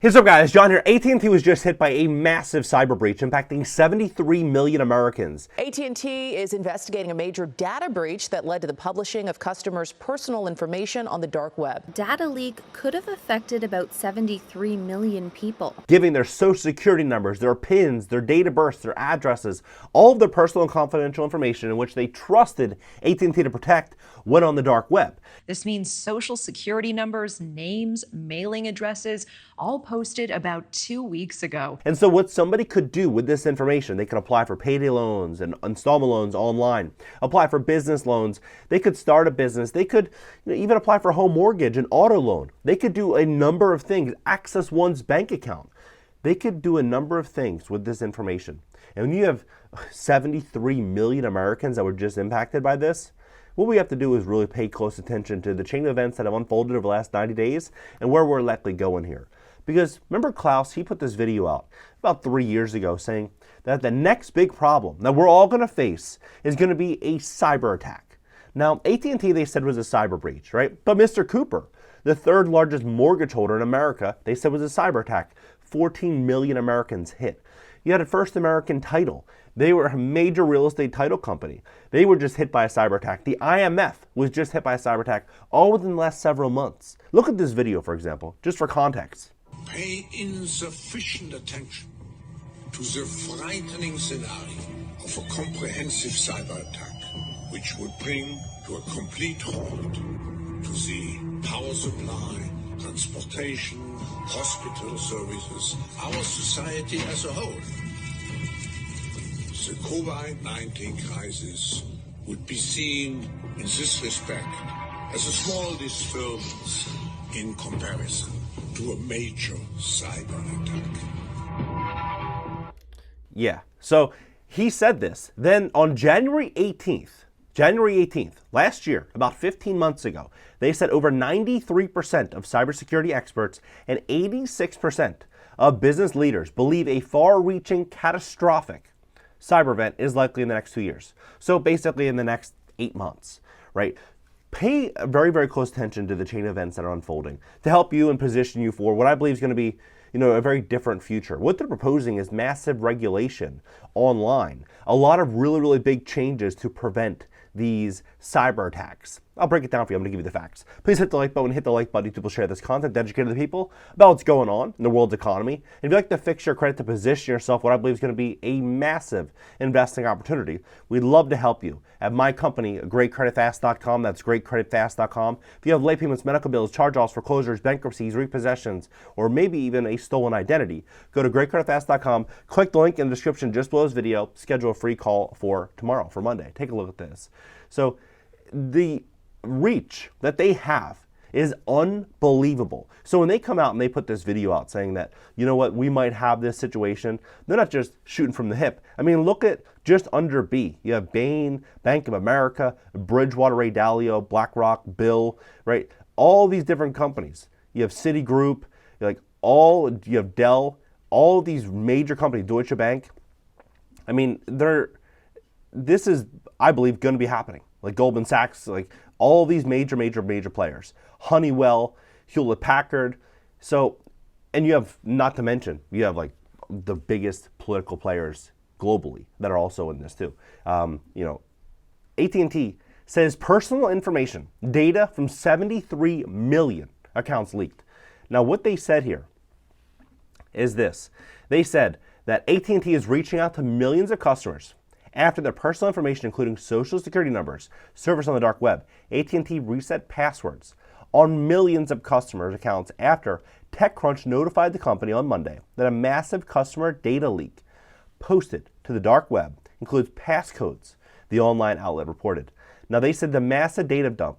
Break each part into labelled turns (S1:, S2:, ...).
S1: Hey, what's up guys, John here. AT&T was just hit by a massive cyber breach impacting 73 million Americans.
S2: AT&T is investigating a major data breach that led to the publishing of customers' personal information on the dark web.
S3: Data leak could have affected about 73 million people.
S1: Giving their social security numbers, their PINs, their date of birth, their addresses, all of their personal and confidential information in which they trusted AT&T to protect went on the dark web.
S4: This means social security numbers, names, mailing addresses, all posted about 2 weeks ago.
S1: And so what somebody could do with this information, they could apply for payday loans and installment loans online, apply for business loans, they could start a business, they could even apply for a home mortgage, an auto loan. They could do a number of things, access one's bank account. They could do a number of things with this information. And when you have 73 million Americans that were just impacted by this, what we have to do is really pay close attention to the chain of events that have unfolded over the last 90 days and where we're likely going here. Because remember Klaus, he put this video out about 3 years ago saying that the next big problem that we're all going to face is going to be a cyber attack. Now, AT&T they said was a cyber breach, right? But Mr. Cooper, the third largest mortgage holder in America, they said was a cyber attack. 14 million Americans hit. You had a First American Title. They were a major real estate title company. They were just hit by a cyber attack. The IMF was just hit by a cyber attack all within the last several months. Look at this video, for example, just for context.
S5: Pay insufficient attention to the frightening scenario of a comprehensive cyber attack, which would bring to a complete halt to the power supply, transportation, hospital services, our society as a whole. The COVID-19 crisis would be seen in this respect as a small disturbance in comparison to a major cyber attack.
S1: Yeah, so he said this. Then on January 18th, last year, about 15 months ago, they said over 93% of cybersecurity experts and 86% of business leaders believe a far-reaching, catastrophic cyber event is likely in the next 2 years. So basically in the next 8 months, right? Pay very, very close attention to the chain of events that are unfolding to help you and position you for what I believe is going to be, a very different future. What they're proposing is massive regulation online, a lot of really, really big changes to prevent these cyber attacks. I'll break it down for you. I'm going to give you the facts. Please hit the like button, people share this content to educate the people about what's going on in the world's economy. And if you'd like to fix your credit to position yourself what I believe is going to be a massive investing opportunity, we'd love to help you at my company, GreatCreditFast.com. That's GreatCreditFast.com. If you have late payments, medical bills, charge-offs, foreclosures, bankruptcies, repossessions, or maybe even a stolen identity, go to GreatCreditFast.com, click the link in the description just below this video, schedule a free call for tomorrow, for Monday. Take a look at this. So the reach that they have is unbelievable. So when they come out and they put this video out saying that, we might have this situation, they're not just shooting from the hip. I mean, look at just under B. You have Bain, Bank of America, Bridgewater, Ray Dalio, BlackRock, Bill, right? All these different companies. You have Citigroup, you have Dell, all these major companies, Deutsche Bank. I mean, this is, I believe, going to be happening. Like Goldman Sachs, like all these major players. Honeywell, Hewlett-Packard. So, and you have, not to mention, you have like the biggest political players globally that are also in this too. AT&T says personal information, data from 73 million accounts leaked. Now, what they said here is this. They said that AT&T is reaching out to millions of customers after their personal information, including social security numbers, surfaced on the dark web. AT&T reset passwords on millions of customers' accounts after TechCrunch notified the company on Monday that a massive customer data leak posted to the dark web includes passcodes, the online outlet reported. Now, they said the massive data dump,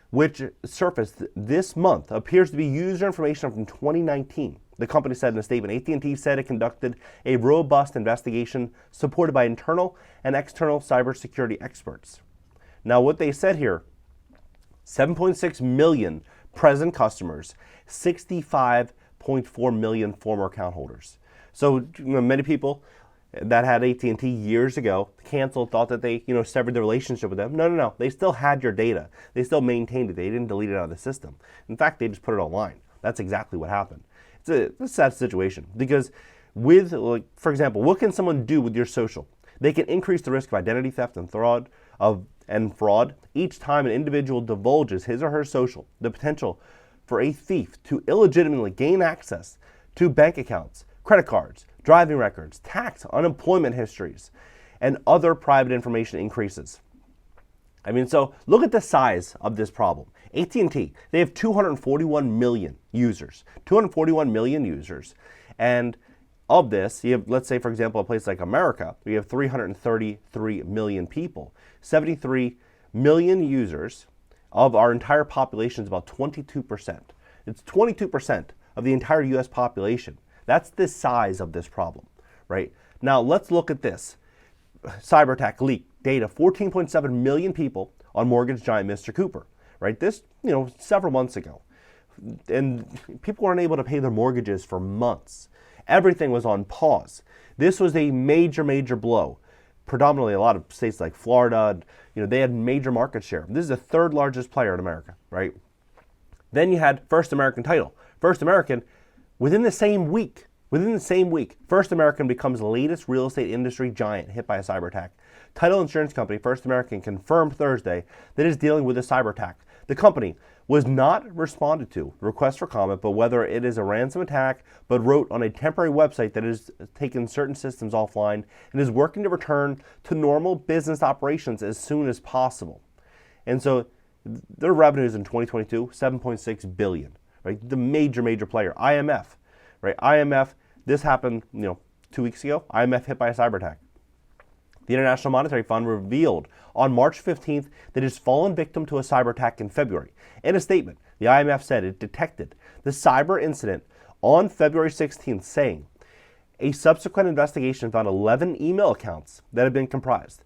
S1: which surfaced this month, appears to be user information from 2019. The company said in a statement, AT&T said it conducted a robust investigation supported by internal and external cybersecurity experts. Now, what they said here, 7.6 million present customers, 65.4 million former account holders. So many people that had AT&T years ago canceled, thought that they severed the relationship with them. No. They still had your data. They still maintained it. They didn't delete it out of the system. In fact, they just put it online. That's exactly what happened. It's a sad situation because with, like, for example, what can someone do with your social? They can increase the risk of identity theft and fraud each time an individual divulges his or her social. The potential for a thief to illegitimately gain access to bank accounts, credit cards, driving records, tax, unemployment histories, and other private information increases. I mean, so look at the size of this problem. AT&T, they have 241 million users. 241 million users. And of this, you have, let's say, for example, a place like America, we have 333 million people. 73 million users of our entire population is about 22%. It's 22% of the entire US population. That's the size of this problem, right? Now, let's look at this. Cyber attack leak data, 14.7 million people on mortgage giant Mr. Cooper, right? This, several months ago. And people weren't able to pay their mortgages for months. Everything was on pause. This was a major, major blow. Predominantly a lot of states like Florida, they had major market share. This is the third largest player in America, right? Then you had First American Title. First American, within the same week, First American becomes the latest real estate industry giant hit by a cyber attack. Title insurance company First American confirmed Thursday that it is dealing with a cyber attack. The company was not responded to requests for comment, but whether it is a ransom attack, but wrote on a temporary website that has taken certain systems offline and is working to return to normal business operations as soon as possible. And so their revenues in 2022, $7.6 billion, right? The major, major player, IMF, right? IMF, this happened, 2 weeks ago. IMF hit by a cyber attack. The International Monetary Fund revealed on March 15th that it has fallen victim to a cyber attack in February. In a statement, the IMF said it detected the cyber incident on February 16th, saying a subsequent investigation found 11 email accounts that had been compromised.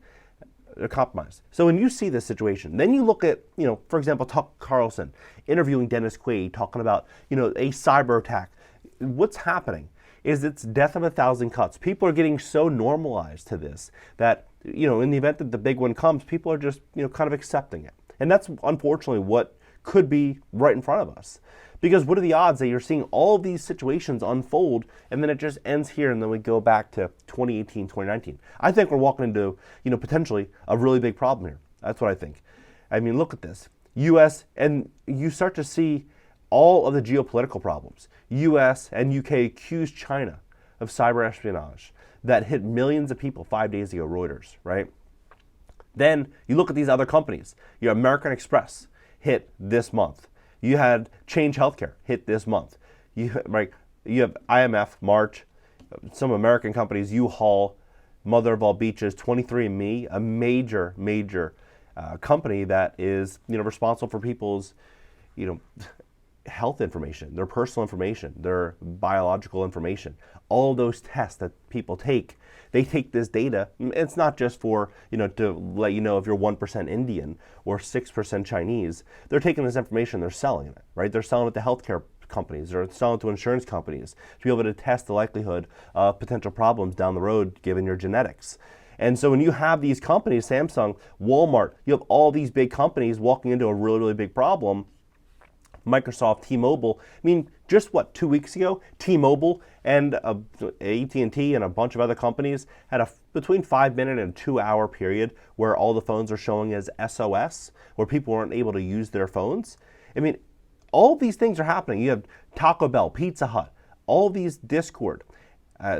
S1: So when you see this situation, then you look at, for example, Tucker Carlson interviewing Dennis Quaid, talking about, a cyber attack. What's happening is it's death of a thousand cuts. People are getting so normalized to this that, in the event that the big one comes, people are just, kind of accepting it. And that's unfortunately what could be right in front of us. Because what are the odds that you're seeing all of these situations unfold and then it just ends here and then we go back to 2018, 2019? I think we're walking into, potentially a really big problem here. That's what I think. I mean, look at this. US, and you start to see all of the geopolitical problems. US and UK accused China of cyber espionage that hit millions of people 5 days ago, Reuters, right? Then you look at these other companies. Your American Express hit this month. You had Change Healthcare hit this month. You have IMF, March, some American companies, U-Haul, Mother of All Beaches, 23andMe, a major, major company that is, responsible for people's, health information, their personal information, their biological information. All those tests that people take, they take this data. It's not just for, to let you know if you're 1% Indian or 6% Chinese. They're taking this information, they're selling it, right? They're selling it to healthcare companies, they're selling it to insurance companies to be able to test the likelihood of potential problems down the road given your genetics. And so when you have these companies, Samsung, Walmart, you have all these big companies walking into a really, really big problem. Microsoft, T-Mobile. I mean, just 2 weeks ago, T-Mobile and AT&T and a bunch of other companies had a between 5-minute and 2-hour period where all the phones are showing as SOS, where people weren't able to use their phones. I mean, all these things are happening. You have Taco Bell, Pizza Hut, all these Discord,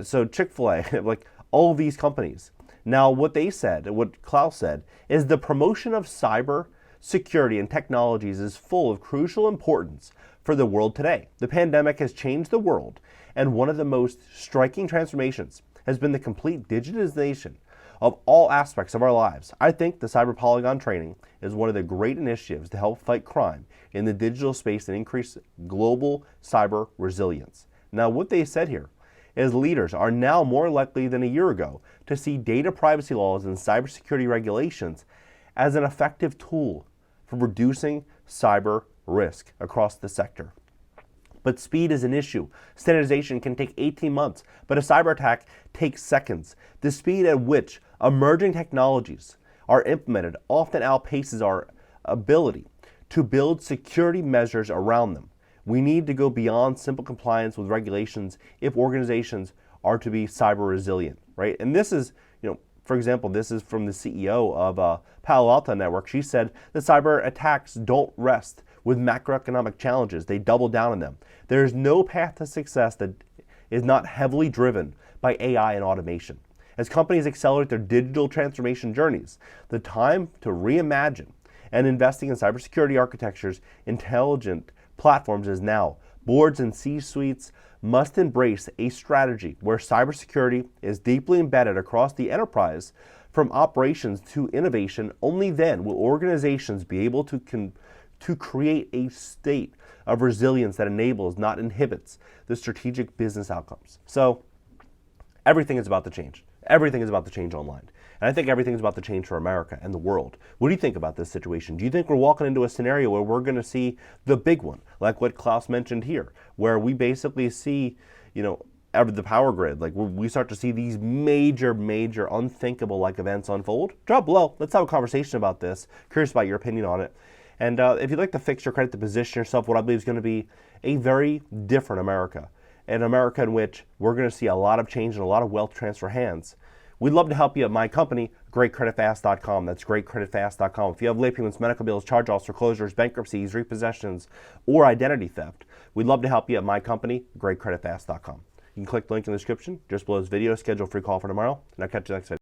S1: so Chick-fil-A, like all these companies. Now, what they said, what Klaus said, is the promotion of cyber security and technologies is full of crucial importance for the world today. The pandemic has changed the world, and one of the most striking transformations has been the complete digitization of all aspects of our lives. I think the Cyber Polygon training is one of the great initiatives to help fight crime in the digital space and increase global cyber resilience. Now, what they said here is leaders are now more likely than a year ago to see data privacy laws and cybersecurity regulations as an effective tool for reducing cyber risk across the sector. But speed is an issue. Standardization can take 18 months, but a cyber attack takes seconds. The speed at which emerging technologies are implemented often outpaces our ability to build security measures around them. We need to go beyond simple compliance with regulations if organizations are to be cyber resilient, right? And this is, for example, this is from the CEO of Palo Alto Network. She said the cyber attacks don't rest with macroeconomic challenges. They double down on them. There is no path to success that is not heavily driven by AI and automation. As companies accelerate their digital transformation journeys, the time to reimagine and investing in cybersecurity architectures, intelligent platforms is now. Boards and C-suites must embrace a strategy where cybersecurity is deeply embedded across the enterprise from operations to innovation. Only then will organizations be able to create a state of resilience that enables, not inhibits, the strategic business outcomes. So everything is about to change. Everything is about to change online. And I think everything is about to change for America and the world. What do you think about this situation? Do you think we're walking into a scenario where we're going to see the big one, like what Klaus mentioned here, where we basically see, the power grid, like we start to see these major unthinkable like events unfold? Drop below. Let's have a conversation about this. Curious about your opinion on it. And if you'd like to fix your credit to position yourself, what I believe is going to be a very different America, an America in which we're going to see a lot of change and a lot of wealth transfer hands. We'd love to help you at my company, GreatCreditFast.com. That's GreatCreditFast.com. If you have late payments, medical bills, charge-offs, foreclosures, bankruptcies, repossessions, or identity theft, we'd love to help you at my company, GreatCreditFast.com. You can click the link in the description just below this video, schedule a free call for tomorrow, and I'll catch you next video.